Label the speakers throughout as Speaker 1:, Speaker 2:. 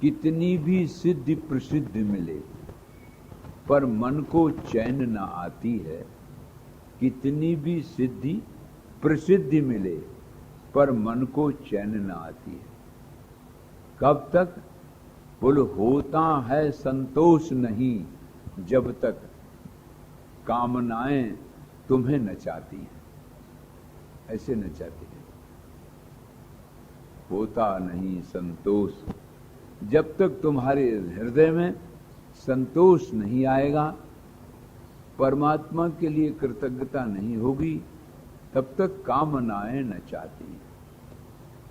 Speaker 1: कितनी भी सिद्धि प्रसिद्धि मिले पर मन को चैन न आती है। कितनी भी सिद्धि प्रसिद्धि मिले पर मन को चैन न आती है। कब तक? बोल होता है संतोष नहीं जब तक कामनाएं तुम्हें नचाती हैं। ऐसे नचाती है। होता नहीं संतोष जब तक तुम्हारे हृदय में संतोष नहीं आएगा, परमात्मा के लिए कृतज्ञता नहीं होगी, तब तक कामनाएं नचाती हैं।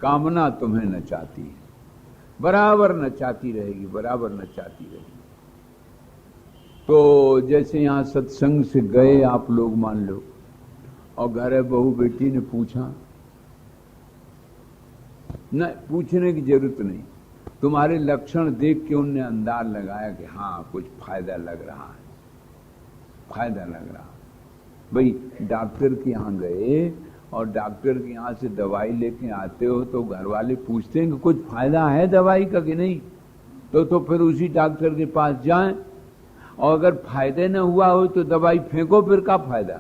Speaker 1: कामना तुम्हें नचाती है, बराबर नचाती रहेगी, बराबर नचाती रहेगी। तो जैसे यहां सत्संग से गए आप लोग मान लो, और घर बहू बेटी ने पूछा, न पूछने की जरूरत नहीं, तुम्हारे लक्षण देख के उनने अंदाज लगाया कि हाँ कुछ फायदा लग रहा है, फायदा लग रहा। भाई डॉक्टर के यहाँ गए और डॉक्टर के यहाँ से दवाई लेके आते हो तो घर वाले पूछते हैं कि कुछ फायदा है दवाई का कि नहीं, तो फिर उसी डॉक्टर के पास जाएं, और अगर फायदे न हुआ हो तो दवाई फेंको, फिर का फायदा।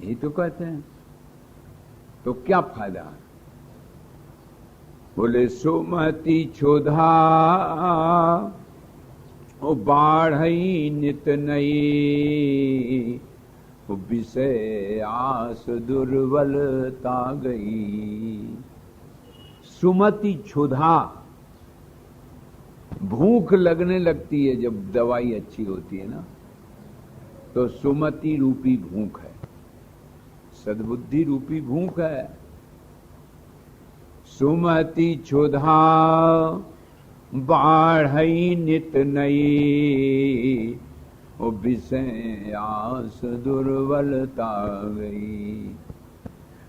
Speaker 1: यही तो कहते हैं। तो क्या फायदा है? बोले सुमति क्षुधा ओ बाढ़ई नित नई, विषय आस दुर्बलता गई। सुमति क्षुधा, भूख लगने लगती है जब दवाई अच्छी होती है ना, तो सुमति रूपी भूख है, सद्बुद्धि रूपी भूख है। सुमति क्षुधा बाढ़ई नित नई, विषय आस दुर्बलता गई।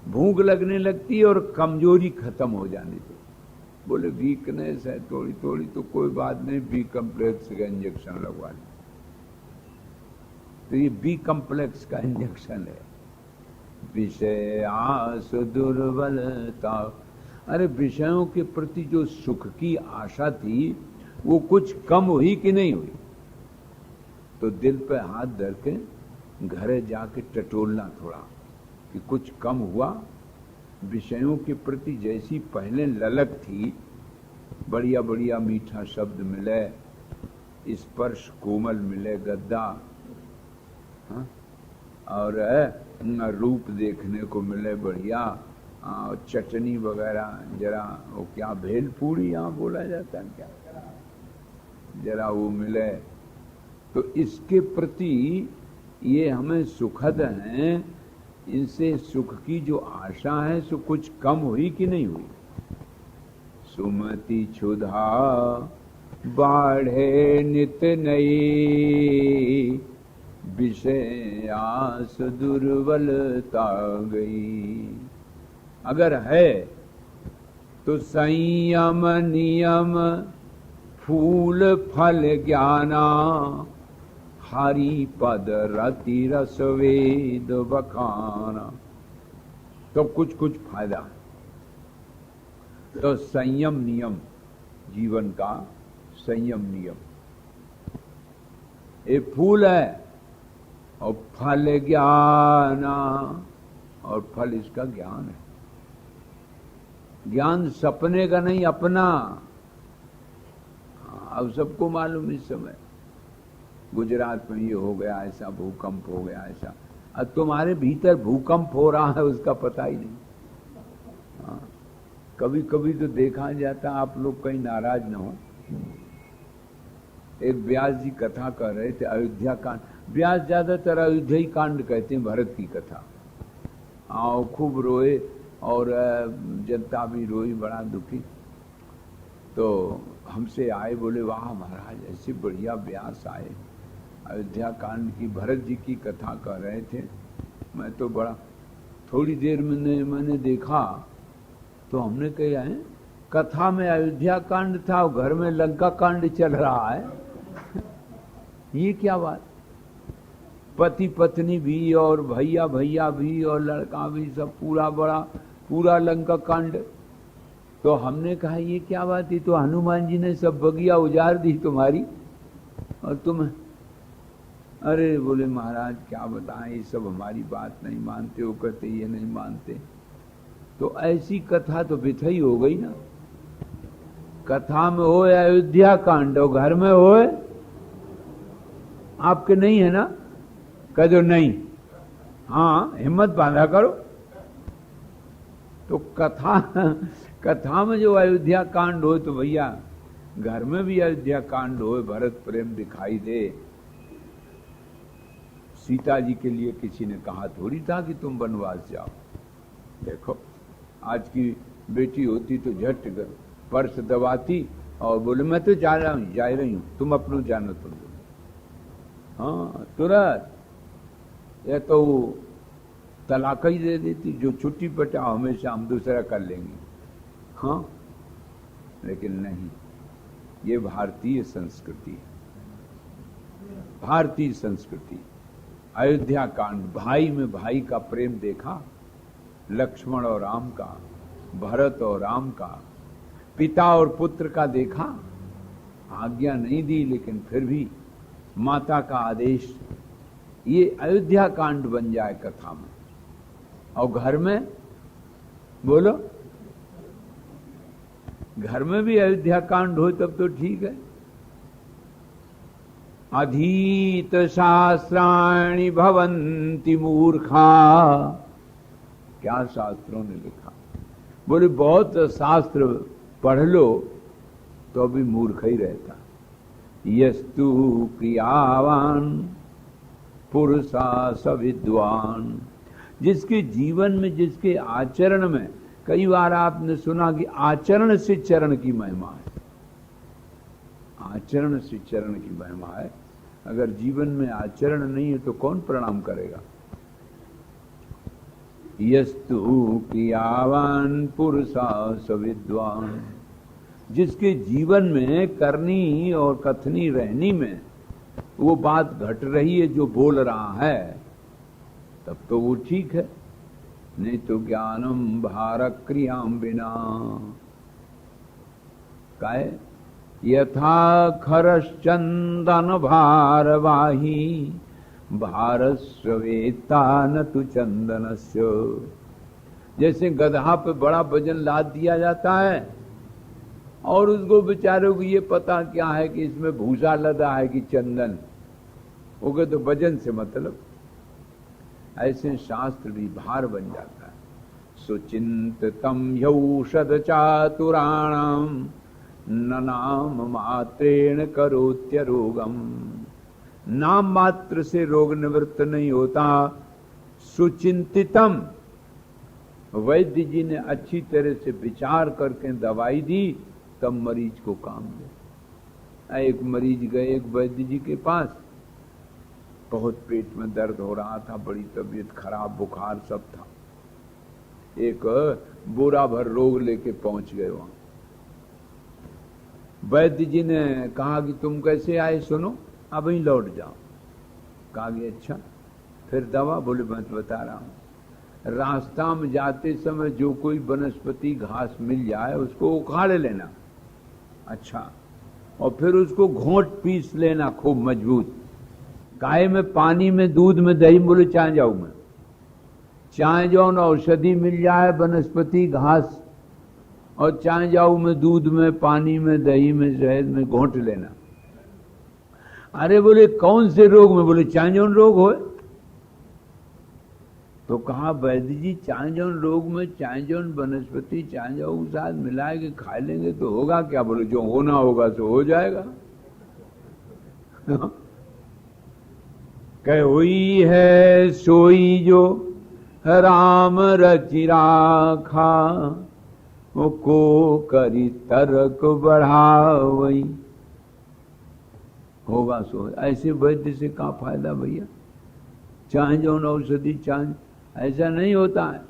Speaker 1: भूख लगने लगती है और कमजोरी खत्म हो जाने दो। बोले वीकनेस है थोड़ी थोड़ी तो कोई बात नहीं, बी कम्प्लेक्स का इंजेक्शन लगवा लो। तो ये बी कम्प्लेक्स का इंजेक्शन है। विषय आस दुर्बलता, अरे विषयों के प्रति जो सुख की आशा थी वो कुछ कम हुई कि नहीं हुई? तो दिल पे हाथ धर के घरे जाके टटोलना थोड़ा कि कुछ कम हुआ। विषयों के प्रति जैसी पहले ललक थी, बढ़िया बढ़िया मीठा शब्द मिले, स्पर्श कोमल मिले, गद्दा हाँ? और रूप देखने को मिले बढ़िया, चटनी वगैरह, जरा वो क्या भेल पूड़ी यहाँ बोला जाता है क्या, जरा वो मिले, तो इसके प्रति ये हमें सुखद हैं। इनसे सुख की जो आशा है सो कुछ कम हुई कि नहीं हुई? सुमति क्षुधा बाढ़े नित नई, विषय आस दुर्बलता गई। अगर है तो संयम नियम फूल फल ज्ञाना, हरि पद रति रस वेद बखाना। तो कुछ कुछ फायदा। तो संयम नियम, जीवन का संयम नियम, ये फूल है, और फल ज्ञाना, और फल इसका ज्ञान है। ज्ञान सपने का नहीं, अपना। अब सबको मालूम इस समय गुजरात में ये हो गया ऐसा, भूकंप हो गया ऐसा, अब तुम्हारे भीतर भूकंप हो रहा है उसका पता ही नहीं। हाँ, कभी कभी तो देखा जाता, आप लोग कहीं नाराज न हो। एक व्यास जी कथा कर रहे थे, अयोध्या कांड। व्यास ज्यादातर अयोध्या ही कांड कहते हैं, भरत की कथा। आओ खूब रोए और जनता भी रोई, बड़ा दुखी। तो हमसे आए, बोले वाह महाराज ऐसे बढ़िया व्यास आए, अयोध्या कांड की भरत जी की कथा कर रहे थे। मैं तो बड़ा थोड़ी देर में मैंने देखा तो हमने कहा है कथा में अयोध्या कांड था और घर में लंका कांड चल रहा है। ये क्या बात? पति पत्नी भी और भैया भैया भी और लड़का भी, सब पूरा बड़ा पूरा लंका कांड। तो हमने कहा ये क्या बात है, तो हनुमान जी ने सब बगिया उजाड़ दी तुम्हारी और तुम। अरे बोले महाराज क्या बताएं, ये सब हमारी बात नहीं मानते, वो कहते ये नहीं मानते। तो ऐसी कथा तो बिथई हो गई ना। कथा में हो अयोध्या कांड और घर में हो आपके नहीं है ना, कह दो नहीं। हाँ हिम्मत बांधा करो। तो कथा में जो अयोध्या कांड हो तो भैया घर में भी अयोध्या कांड हो, भरत प्रेम दिखाई दे। सीता जी के लिए किसी ने कहा थोड़ी था कि तुम वनवास जाओ। देखो आज की बेटी होती तो झट पर्स दबाती और बोले मैं तो जा रही हूं, तुम अपनों जानो तुम। हाँ तुरंत, या तो तलाक ही दे देती, जो छुट्टी पटाओ हमेशा हम दूसरा कर लेंगे। हाँ लेकिन नहीं, ये भारतीय संस्कृति है, भारतीय संस्कृति। अयोध्या कांड, भाई में भाई का प्रेम देखा, लक्ष्मण और राम का, भरत और राम का, पिता और पुत्र का देखा। आज्ञा नहीं दी लेकिन फिर भी माता का आदेश, ये अयोध्या कांड बन जाए कथा में। और घर में बोलो, घर में भी अयोध्या कांड हो तब तो ठीक है। अधीत शास्त्राणि भवन्ति मूर्खा, क्या शास्त्रों ने लिखा। बोले बहुत शास्त्र पढ़ लो तो अभी मूर्ख ही रहता। यस्तु क्रियावान पुरुषा स विद्वान, जिसके जीवन में, जिसके आचरण में, कई बार आपने सुना कि आचरण से चरण की महिमा है। आचरण से चरण की महिमा है। अगर जीवन में आचरण नहीं है तो कौन प्रणाम करेगा। यस्तु क्रियावान पुरुषा स विद्वान, जिसके जीवन में करनी और कथनी रहनी में वो बात घट रही है जो बोल रहा है, तब तो वो ठीक है। नहीं तो ज्ञानम भारत क्रियाम बिना काहे, यथा खरश्चंदन भारवाही भारस्व वेत्ता न तु चंदनस्य। जैसे गधा पे बड़ा वजन लाद दिया जाता है और उसको बेचारे को ये पता क्या है कि इसमें भूसा लदा है कि चंदन, हो गए तो वजन से मतलब। ऐसे शास्त्र भी भार बन जाता है। सुचिंततम यौषध चातुराणाम न नाम मात्रेण करोत्य रोगम। नाम मात्र से रोग निवृत्त नहीं होता। सुचिंतितम, वैद्य जी ने अच्छी तरह से विचार करके दवाई दी तब मरीज को काम दे। एक मरीज गए एक वैद्य जी के पास, बहुत पेट में दर्द हो रहा था, बड़ी तबीयत खराब, बुखार सब था। एक बोरा भर रोग लेके पहुंच गए वहां। वैद्य जी ने कहा कि तुम कैसे आए, सुनो अब ही लौट जाओ। कहा कि अच्छा फिर दवा, बोले मैं तो बता रहा हूं। रास्ता में जाते समय जो कोई वनस्पति घास मिल जाए उसको उखाड़ लेना, अच्छा, और फिर उसको घोंट पीस लेना खूब मजबूत। गाय में, पानी में, दूध में, दही में, बोले चाहे जाऊं मैं, चाहे जाओ न औषधि मिल जाए वनस्पति घास, और चाहे जाऊं में दूध में, पानी में, दही में, शहद में घोंट लेना। अरे बोले कौन से रोग में, बोले चाहे जौन रोग हो। तो कहा वैद्य जी चाहे जौन रोग में, चाहे जौन वनस्पति, चाहे जाओ साथ मिला के खा लेंगे तो होगा क्या। बोले जो होना होगा सो हो जाएगा। कह हुई है सोई जो राम रचि राखा, वो को करी तर्क बढ़ावई। होगा सो, ऐसे वैद्य से क्या फायदा भैया। चाहे जो औषधि चाहे, ऐसा नहीं होता है।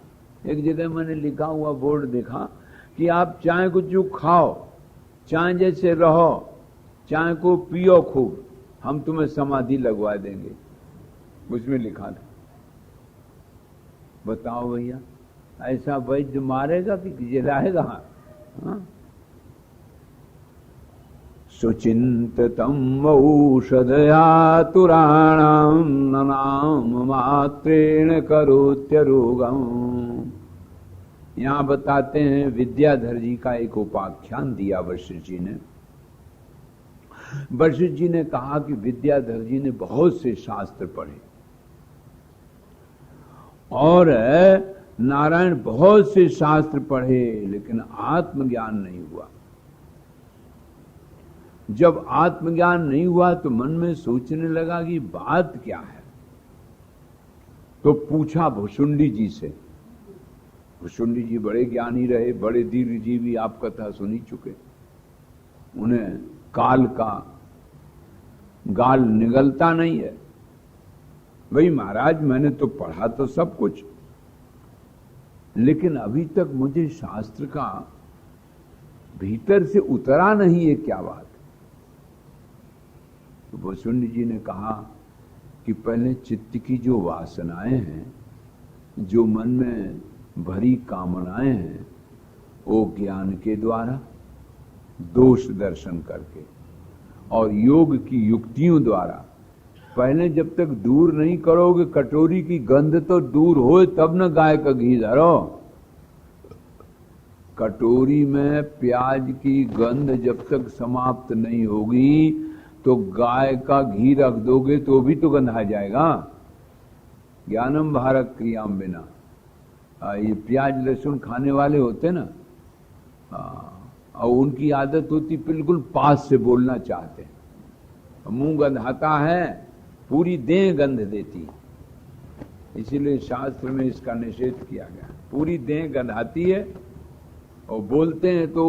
Speaker 1: एक जगह मैंने लिखा हुआ बोर्ड देखा कि आप चाहे कुछ खाओ, चाहे जैसे रहो, चाहे को पियो खूब, हम तुम्हें समाधि लगवा देंगे, उसमें लिखा था। बताओ भैया, ऐसा वैद्य मारेगा कि जिलाएगा। सुचिंतितम् औषधयातुराणाम् ननाम मात्रेण करोत्यरोगम्। यहां बताते हैं विद्याधर जी का एक उपाख्यान दिया वशिष्ठ जी ने। वशिष्ठ जी ने कहा कि विद्याधर जी ने बहुत से शास्त्र पढ़े और नारायण बहुत से शास्त्र पढ़े, लेकिन आत्मज्ञान नहीं हुआ। जब आत्मज्ञान नहीं हुआ तो मन में सोचने लगा कि बात क्या है। तो पूछा भुसुंडी जी से। भुसुंडी जी बड़े ज्ञानी रहे, बड़े दीर्घजीवी, आप कथा सुनी चुके। उन्हें काल का गाल निगलता नहीं है। भाई महाराज, मैंने तो पढ़ा तो सब कुछ, लेकिन अभी तक मुझे शास्त्र का भीतर से उतरा नहीं है, क्या बात। तो भुसुंडी जी ने कहा कि पहले चित्त की जो वासनाएं हैं, जो मन में भरी कामनाएं हैं, वो ज्ञान के द्वारा, दोष दर्शन करके और योग की युक्तियों द्वारा पहले जब तक दूर नहीं करोगे, कटोरी की गंध तो दूर हो तब न गाय का घी धरो। कटोरी में प्याज की गंध जब तक समाप्त नहीं होगी तो गाय का घी रख दोगे तो भी तो गंधा जाएगा। ज्ञानम भारत क्रियाम बिना। ये प्याज लहसुन खाने वाले होते ना, और उनकी आदत होती बिल्कुल पास से बोलना चाहते हैं। मुंह गंधाता है, पूरी देह गंध देती, इसीलिए शास्त्र में इसका निषेध किया गया। पूरी देह गंधाती है और बोलते हैं तो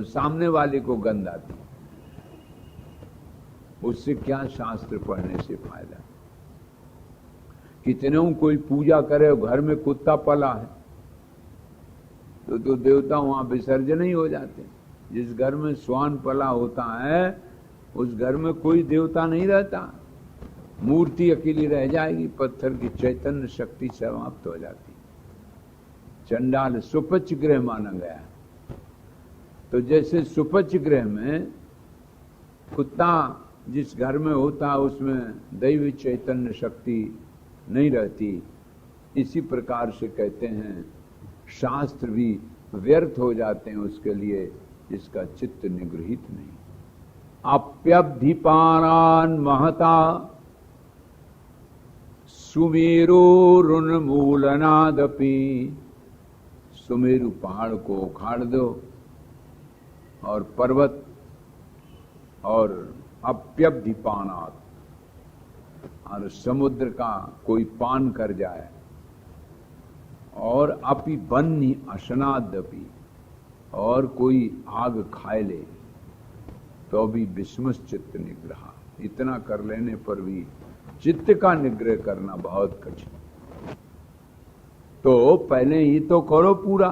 Speaker 1: सामने वाले को गंध आती है। उससे क्या शास्त्र पढ़ने से फायदा। कितनों कोई पूजा करे और घर में कुत्ता पला है तो देवता वहां विसर्जन ही हो जाते। जिस घर में श्वान पला होता है उस घर में कोई देवता नहीं रहता, मूर्ति अकेली रह जाएगी, पत्थर की चैतन्य शक्ति समाप्त हो जाती। चंडाल सुपच ग्रह माना गया। तो जैसे सुपच ग्रह में कुत्ता जिस घर में होता उसमें दैवी चैतन्य शक्ति नहीं रहती, इसी प्रकार से कहते हैं शास्त्र भी व्यर्थ हो जाते हैं उसके लिए जिसका चित्त निगृहित नहीं। अप्यब्धिपानान् महता सुमेरुरुन्मूलनादपि। सुमेरु पहाड़ को उखाड़ दो और पर्वत, और अप्यब्धिपानात्, और समुद्र का कोई पान कर जाए, और अपि बन्नी अशनादपि, और कोई आग खाए ले तो भी विस्मस चित्त निग्रह। इतना कर लेने पर भी चित्त का निग्रह करना बहुत कठिन। तो पहले ही तो करो पूरा।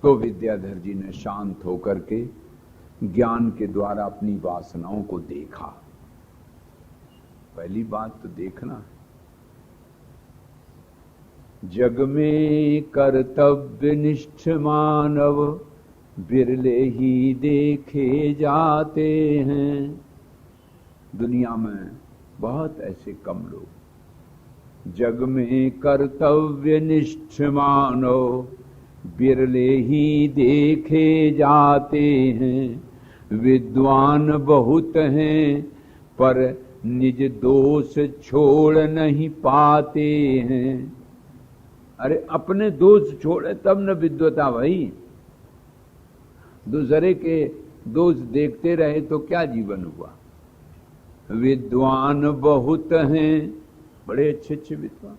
Speaker 1: तो विद्याधर जी ने शांत होकर के ज्ञान के द्वारा अपनी वासनाओं को देखा। पहली बात तो देखना है। जग में कर्तव्य निष्ठ मानव बिरले ही देखे जाते हैं। दुनिया में बहुत ऐसे कम लोग, जग में कर्तव्य निष्ठ मानव बिरले ही देखे जाते हैं। विद्वान बहुत हैं पर निज दोष छोड़ नहीं पाते हैं। अरे अपने दोष छोड़े तब न विद्वता भाई। दूसरे के दोष देखते रहे तो क्या जीवन हुआ। विद्वान बहुत हैं, बड़े अच्छे अच्छे विद्वान,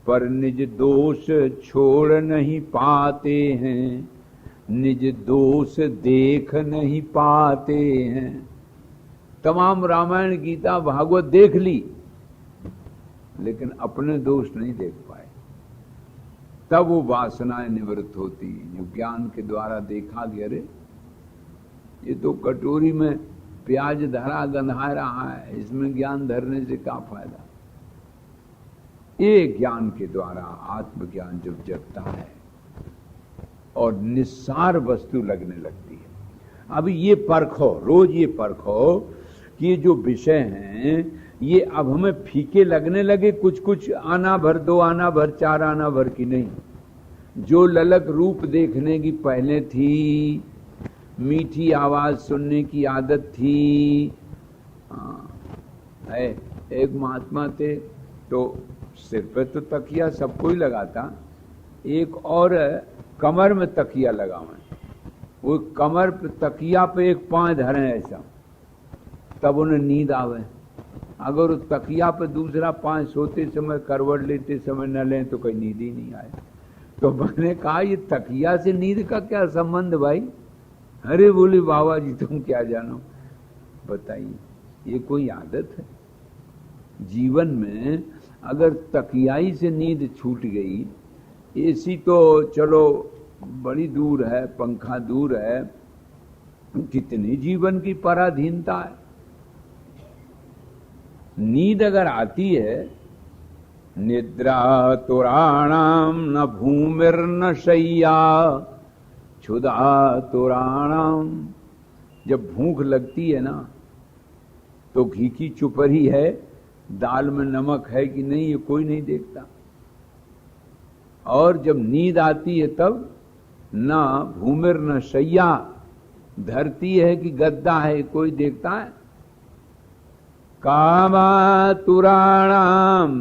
Speaker 1: पर निज दोष छोड़ नहीं पाते हैं, निज दोष देख नहीं पाते हैं। तमाम रामायण गीता भागवत देख ली लेकिन अपने दोष नहीं देख पाए। तब वो वासनाएं निवृत्त होती। जो ज्ञान के द्वारा देखा गया, अरे ये तो कटोरी में प्याज धरा गंधा रहा है, इसमें ज्ञान धरने से क्या फायदा। ये ज्ञान के द्वारा आत्मज्ञान जब जगता है और निस्सार वस्तु लगने लगती है। अब ये परखो, रोज ये परखो कि ये जो विषय हैं ये अब हमें फीके लगने लगे, कुछ कुछ आना भर, 2 आना भर, 4 आना भर की नहीं। जो ललक रूप देखने की पहले थी, मीठी आवाज सुनने की आदत थी। है एक महात्मा थे तो सिर पे तो तकिया सबको ही लगाता, एक और कमर में तकिया लगावे, वो कमर पे तकिया पे एक पांव धरे ऐसा, तब उन्हें नींद आवे। अगर उस तकिया पे दूसरा पांव सोते समय, करवट लेते समय न लें तो कोई नींद ही नहीं आए। तो मैंने कहा ये तकिया से नींद का क्या संबंध भाई? अरे बोले बाबा जी तुम क्या जानो। बताइए, ये कोई आदत है? जीवन में अगर तकियाई से नींद छूट गई, एसी तो चलो बड़ी दूर है, पंखा दूर है, कितनी जीवन की पराधीनता है। नींद अगर आती है, निद्रा तुराणाम न भूमिर्न शय्या क्षुधा तुराणाम। जब भूख लगती है ना तो घी की चुपरी है, दाल में नमक है कि नहीं ये कोई नहीं देखता। और जब नींद आती है तब ना भूमिर न शय्या, धरती है कि गद्दा है कोई देखता है। कामातुराणाम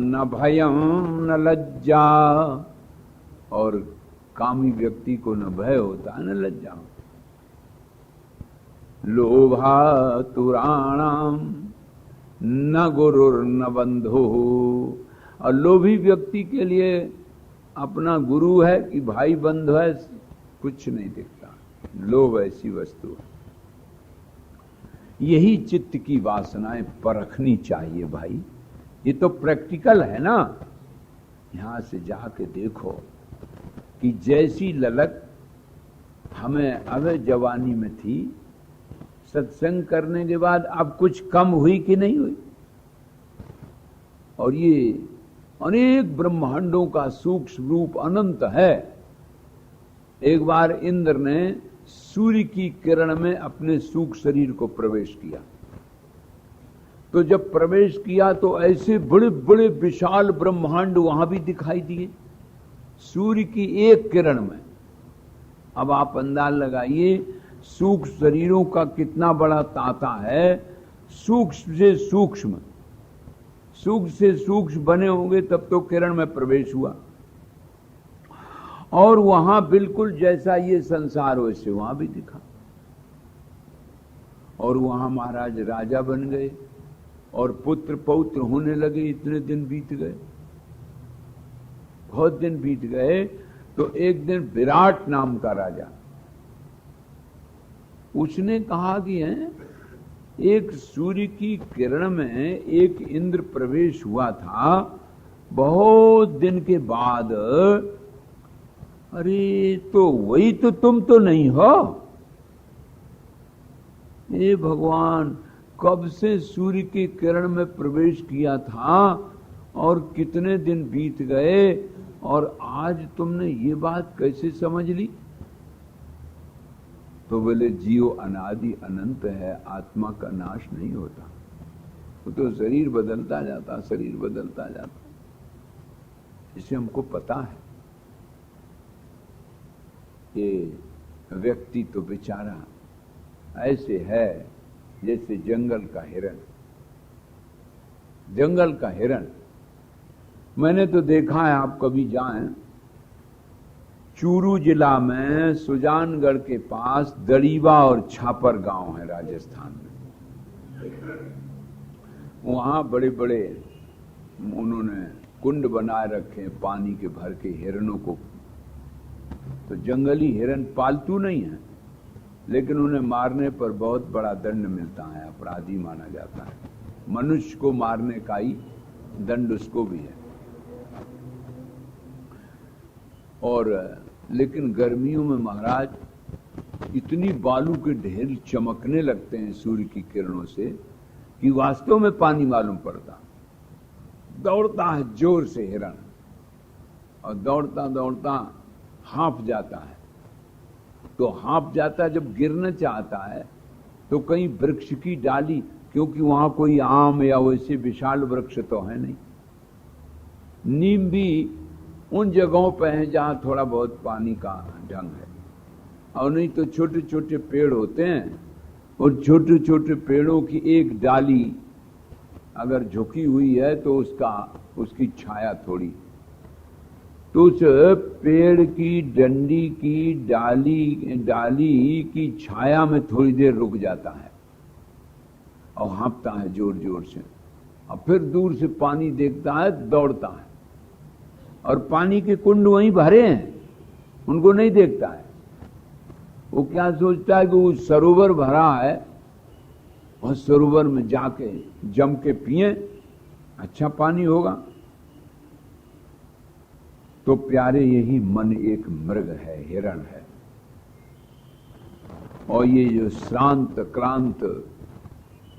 Speaker 1: न भयम न लज्जा, और कामी व्यक्ति को न भय होता न लज्जा। लोभातुराणाम न गुरुर न बंधु, और लोभी व्यक्ति के लिए अपना गुरु है कि भाई बंधु है कुछ नहीं दिखता। लोभ ऐसी वस्तु है। यही चित्त की वासनाएं परखनी चाहिए भाई। ये तो प्रैक्टिकल है ना। यहां से जाके देखो कि जैसी ललक हमें अब जवानी में थी, सत्संग करने के बाद अब कुछ कम हुई कि नहीं हुई। और ये अनेक ब्रह्मांडों का सूक्ष्म रूप अनंत है। एक बार इंद्र ने सूर्य की किरण में अपने सूक्ष्म शरीर को प्रवेश किया, तो जब प्रवेश किया तो ऐसे बड़े बड़े विशाल ब्रह्मांड वहां भी दिखाई दिए सूर्य की एक किरण में। अब आप अंदाज लगाइए सूक्ष्म शरीरों का कितना बड़ा तांता है। सूक्ष्म से सूक्ष्म, सूक्ष्म से सूक्ष्म बने होंगे तब तो किरण में प्रवेश हुआ। और वहां बिल्कुल जैसा ये संसार वैसे वहां भी दिखा। और वहां महाराज राजा बन गए और पुत्र पौत्र होने लगे। इतने दिन बीत गए, बहुत दिन बीत गए। तो एक दिन विराट नाम का राजा, उसने कहा कि है एक सूर्य की किरण में एक इंद्र प्रवेश हुआ था बहुत दिन के बाद। अरे तो वही तो तुम तो नहीं हो। हे भगवान, कब से सूर्य की किरण में प्रवेश किया था और कितने दिन बीत गए और आज तुमने ये बात कैसे समझ ली? तो बोले जीव अनादि अनंत है, आत्मा का नाश नहीं होता। वो तो शरीर बदलता जाता, शरीर बदलता जाता। इसे हमको पता है। ये व्यक्ति तो बेचारा ऐसे है जैसे जंगल का हिरण। जंगल का हिरण मैंने तो देखा है, आप कभी जाएं, चूरू जिला में सुजानगढ़ के पास दड़ीवा और छापर गांव है राजस्थान में। वहां बड़े बड़े उन्होंने कुंड बनाए रखे पानी के भर के हिरणों को। तो जंगली हिरण पालतू नहीं है, लेकिन उन्हें मारने पर बहुत बड़ा दंड मिलता है, अपराधी माना जाता है। मनुष्य को मारने का ही दंड उसको भी है। और लेकिन गर्मियों में महाराज इतनी बालू के ढेर चमकने लगते हैं सूर्य की किरणों से कि वास्तव में पानी मालूम पड़ता। दौड़ता है जोर से हिरण और दौड़ता दौड़ता हाँफ जाता है तो हाँप जाता है। जब गिरना चाहता है तो कहीं वृक्ष की डाली, क्योंकि वहां कोई आम या वैसे विशाल वृक्ष तो है नहीं। नीम भी उन जगहों पर है जहां थोड़ा बहुत पानी का ढंग है, और नहीं तो छोटे छोटे पेड़ होते हैं, और छोटे छोटे पेड़ों की एक डाली अगर झुकी हुई है तो उसकी छाया थोड़ी, तो उस पेड़ की डंडी की डाली की छाया में थोड़ी देर रुक जाता है और हाँपता है जोर जोर से, और फिर दूर से पानी देखता है, दौड़ता है, और पानी के कुंड वहीं भरे हैं, उनको नहीं देखता है। वो क्या सोचता है कि वो सरोवर भरा है और सरोवर में जाके जम के पिए, अच्छा पानी होगा। तो प्यारे यही मन एक मृग है, हिरण है, और ये जो श्रांत क्रांत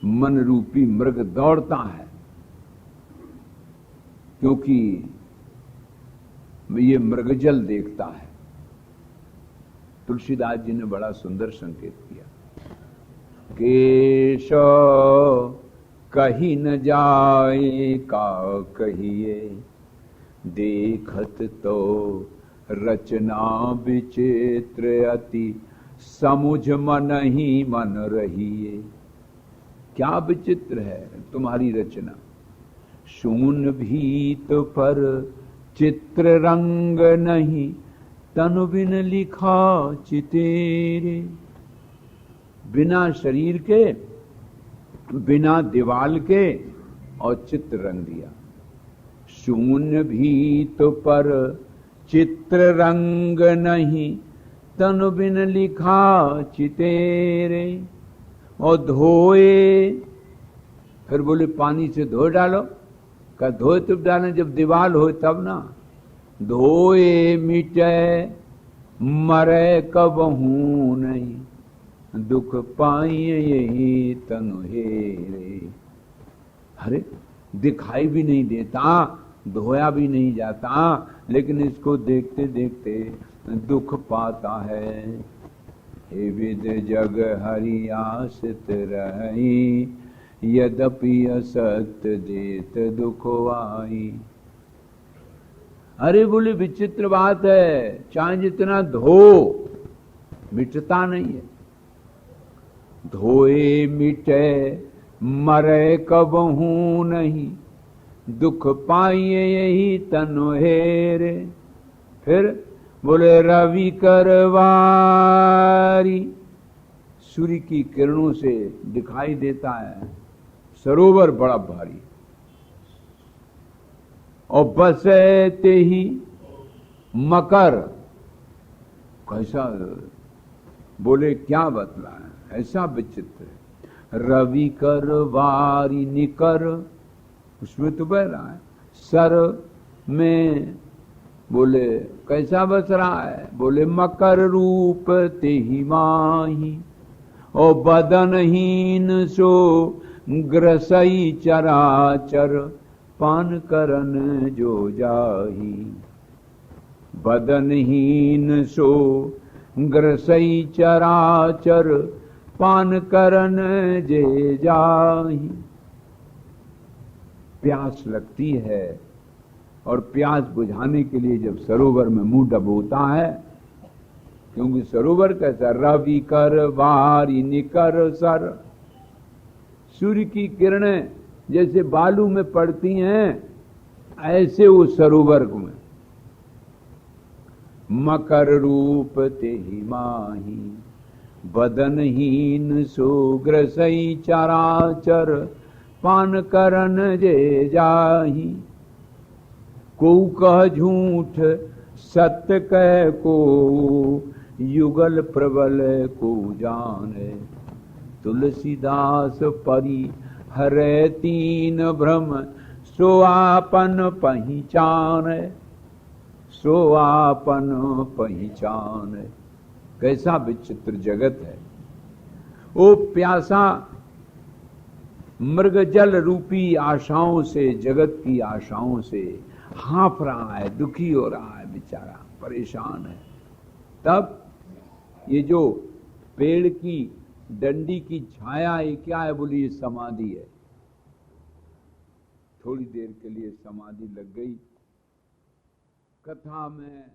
Speaker 1: मन रूपी मृग दौड़ता है, क्योंकि ये मृगजल देखता है। तुलसीदास जी ने बड़ा सुंदर संकेत किया, केशव कहीं न जाए का कहिए, देखत तो रचना विचित्र अति, समुझ मन ही मन रहिए। क्या विचित्र है तुम्हारी रचना, शून्य भीत पर चित्र रंग नहीं, तनु बिन लिखा चितेरे। बिना शरीर के, बिना दीवाल के, और चित्र रंग दिया। शून्य भीत पर चित्र रंग नहीं, तनु बिन लिखा चितेरे। और धोए, फिर बोले पानी से धो डालो, का धोए तब डालें जब दीवाल हो तब ना। धोए मिटे मरे कबहू नहीं, दुख पाइए यही तनु हेरे। अरे दिखाई भी नहीं देता, धोया भी नहीं जाता, लेकिन इसको देखते देखते दुख पाता है। हे विद जग हरि आसित रही, यद्यपि असत देत दुख आई। अरे बोले विचित्र बात है, चाहे जितना धो मिटता नहीं है। धोए मिटे मरे कबहू नहीं, दुख पाइए यही तनु हेरे। फिर बोले रवि करवारी, सूर्य की किरणों से दिखाई देता है सरोवर बड़ा भारी। और बसे ते ही मकर, कैसा बोले क्या बतला है, ऐसा विचित्र है। रवि करवारी निकर, उसमें तो बह रहा है। सर में बोले कैसा बस रहा है, बोले मकर रूप ते ही माही। और बदनहीन सो ग्रसई चराचर, पान करन जो जाही। बदनहीन सो ग्रसई चराचर, पान करन जे जाही। प्यास लगती है, और प्यास बुझाने के लिए जब सरोवर में मुंह डबोता है, क्योंकि सरोवर कैसा, रवि कर वारी निकर सर। सूर्य की किरणें जैसे बालू में पड़ती हैं, ऐसे उस सरोवर में। मकर रूप ते ही माही, बदनहीन सुग्रसई चराचर, पान करन जे जाही। को कह झूठ सत्य कह को, युगल प्रबल को जाने। तुलसीदास परी हरे तीन भ्रम, सो आपन पहचान, सो आपन पहचान। कैसा विचित्र जगत है। ओ प्यासा मृग जल रूपी आशाओं से, जगत की आशाओं से हाँफ रहा है, दुखी हो रहा है, बेचारा परेशान है। तब ये जो पेड़ की डंडी की छाया है क्या है? बोली ये समाधि है। थोड़ी देर के लिए समाधि लग गई। कथा में